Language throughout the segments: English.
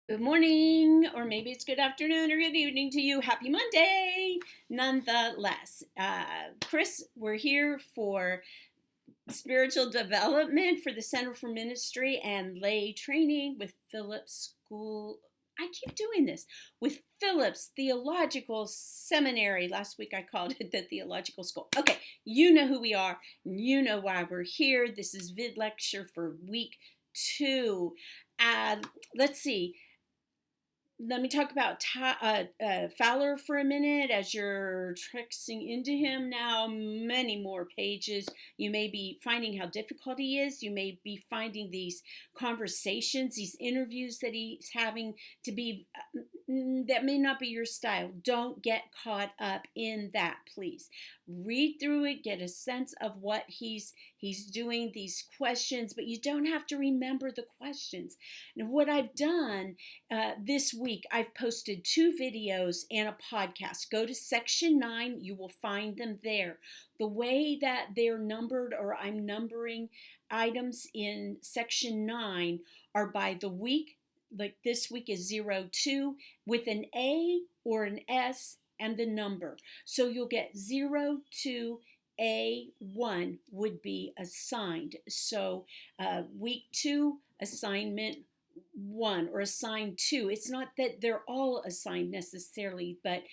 Good morning, or maybe it's good afternoon or good evening to you. Happy Monday, nonetheless. Chris, we're here for spiritual development for the Center for Ministry and Lay Training with Phillips School. I keep doing this with Phillips Theological Seminary. Last week I called it the Theological School. Okay, you know who we are. You know why we're here. This is VidLecture for week 2. Let's see. Let me talk about Fowler for a minute as you're trexing into him now. Many more pages. You may be finding how difficult he is. You may be finding these conversations, these interviews that he's having to be, that may not be your style. Don't get caught up in that, please. Read through it, get a sense of what he's doing, these questions, but you don't have to remember the questions. Now, what I've done this week, I've posted 2 videos and a podcast. Go to section 9, you will find them there. The way that they're numbered, or I'm numbering items in section 9, are by the week. Like this week is 02 with an A or an S and the number. So you'll get 02 A1 would be assigned. So week 2, assignment 1 or assigned 2. It's not that they're all assigned necessarily, but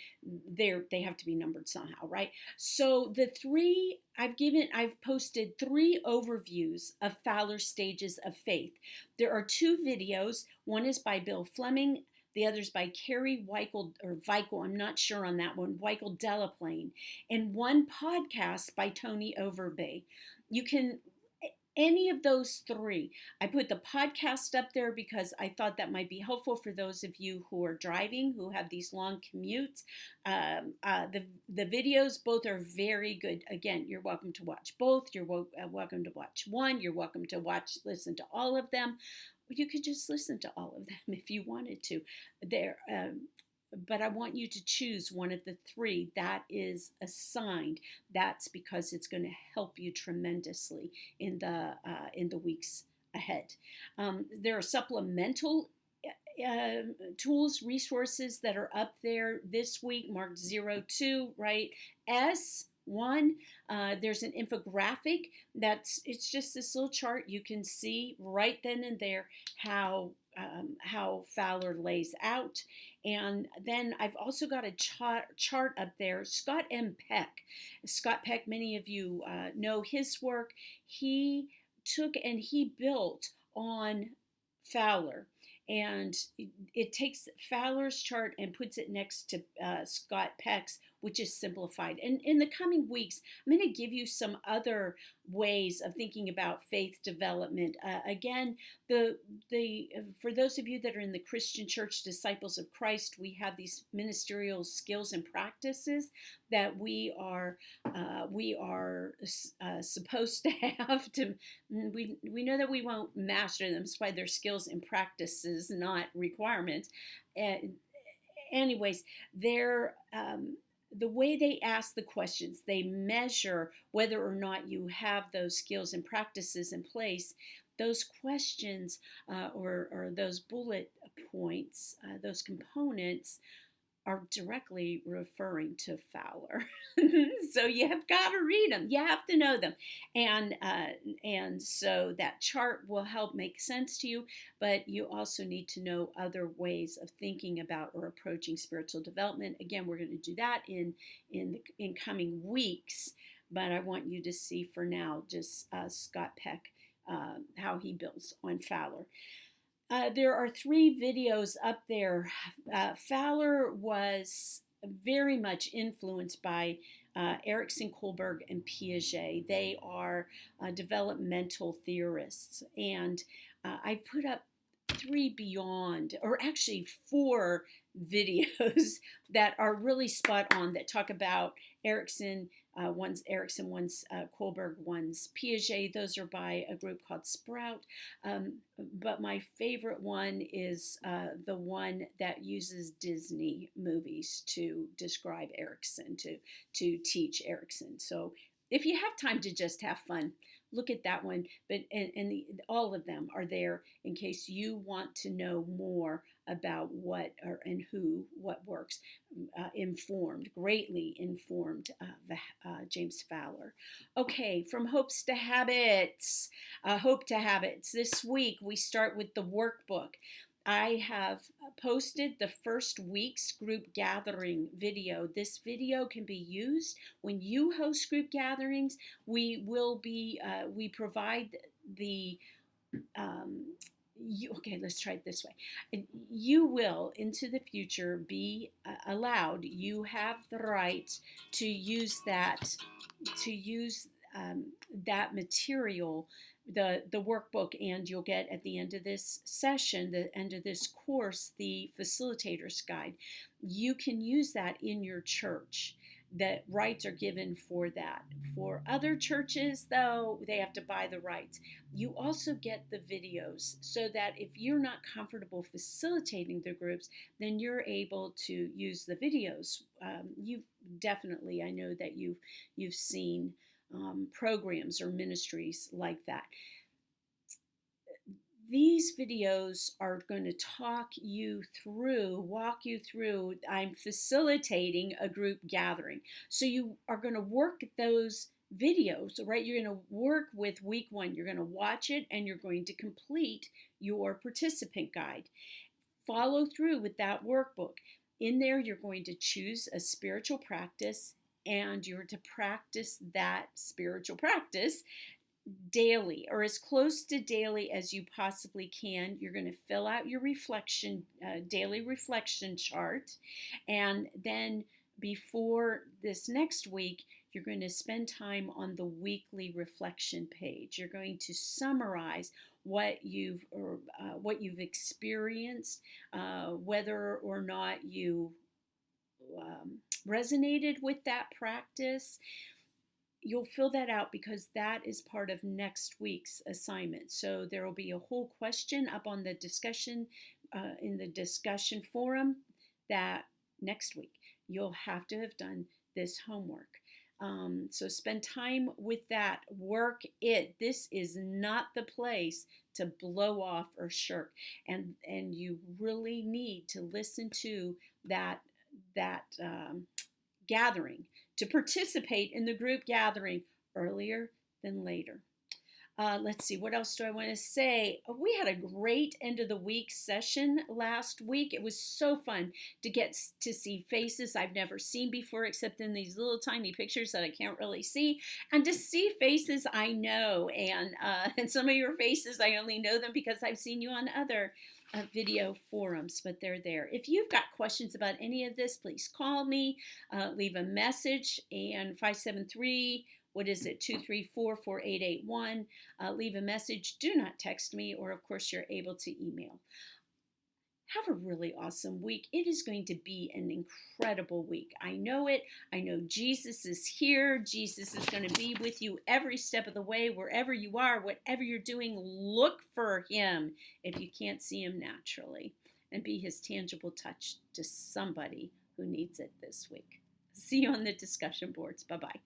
they have to be numbered somehow, right? So the 3 I've posted 3 overviews of Fowler's stages of faith. There are 2 videos. One is by Bill Fleming. The other's by Carrie Weichel, or Weichel, I'm not sure on that one, Weichel Delaplane, and one podcast by Tony Overbay. You can any of those 3. I put the podcast up there because I thought that might be helpful for those of you who are driving, who have these long commutes. The videos, both are very good. Again, you're welcome to watch both. You're welcome to watch one. You're welcome to listen to all of them. You could just listen to all of them if you wanted to. But I want you to choose one of the 3 that is assigned. That's because it's going to help you tremendously in the weeks ahead. There are supplemental tools, resources that are up there this week, marked 02, right? S1, there's an infographic it's just this little chart. You can see right then and there how Fowler lays out. And then I've also got a chart up there. Scott M. Peck. Scott Peck, many of you know his work. He took and he built on Fowler. And it takes Fowler's chart and puts it next to Scott Peck's, which is simplified. And in the coming weeks, I'm going to give you some other ways of thinking about faith development. Again, for those of you that are in the Christian Church, Disciples of Christ, we have these ministerial skills and practices that we are supposed to have to. We know that we won't master them. That's why they're skills and practices, not requirements. Anyways, they're the way they ask the questions, they measure whether or not you have those skills and practices in place. Those questions or those bullet points, those components are directly referring to Fowler. So you have got to read them. You have to know them. And so that chart will help make sense to you, but you also need to know other ways of thinking about or approaching spiritual development. Again, we're going to do that in coming weeks, but I want you to see for now just Scott Peck, how he builds on Fowler. There are 3 videos up there. Fowler was very much influenced by Erikson, Kohlberg, and Piaget. They are developmental theorists. And I put up 3 beyond, or actually 4 videos that are really spot on, that talk about Erikson. One's Erikson, one's Kohlberg, one's Piaget. Those are by a group called Sprout. But my favorite one is the one that uses Disney movies to describe Erikson, to teach Erikson. So if you have time to just have fun, look at that one. But all of them are there in case you want to know more about what works. Greatly informed James Fowler. Okay, from hopes to habits. Hope to habits. This week we start with the workbook. I have posted the first week's group gathering video. This video can be used when you host group gatherings. We provide the okay, let's try it this way. You will, into the future, be allowed. You have the right to use that that material, the workbook, and you'll get at the end of this session, the end of this course, the facilitator's guide. You can use that in your church. The rights are given for that. For other churches, though, they have to buy the rights. You also get the videos so that if you're not comfortable facilitating the groups, then you're able to use the videos. You've definitely, I know that you've seen programs or ministries like that. These videos are going to walk you through. I'm facilitating a group gathering. So you are going to work those videos, right? You're going to work with week 1. You're going to watch it and you're going to complete your participant guide. Follow through with that workbook. In there, you're going to choose a spiritual practice and you're to practice that spiritual practice daily, or as close to daily as you possibly can. You're going to fill out your daily reflection chart, and then before this next week, you're going to spend time on the weekly reflection page. You're going to summarize what you've experienced, whether or not you resonated with that practice. You'll fill that out because that is part of next week's assignment. So there will be a whole question up on the discussion, in the discussion forum, that next week you'll have to have done this homework. So spend time with that. Work it. This is not the place to blow off or shirk. And you really need to listen to that gathering, to participate in the group gathering earlier than later. Let's see, what else do I want to say? We had a great end of the week session last week. It was so fun to get to see faces I've never seen before, except in these little tiny pictures that I can't really see, and to see faces I know. And some of your faces, I only know them because I've seen you on other video forums, but they're there. If you've got questions about any of this, please call me, leave a message, and 234-4881. Leave a message. Do not text me, or of course you're able to email. Have a really awesome week. It is going to be an incredible week. I know it. I know Jesus is here. Jesus is going to be with you every step of the way, wherever you are, whatever you're doing. Look for him if you can't see him naturally, and be his tangible touch to somebody who needs it this week. See you on the discussion boards. Bye-bye.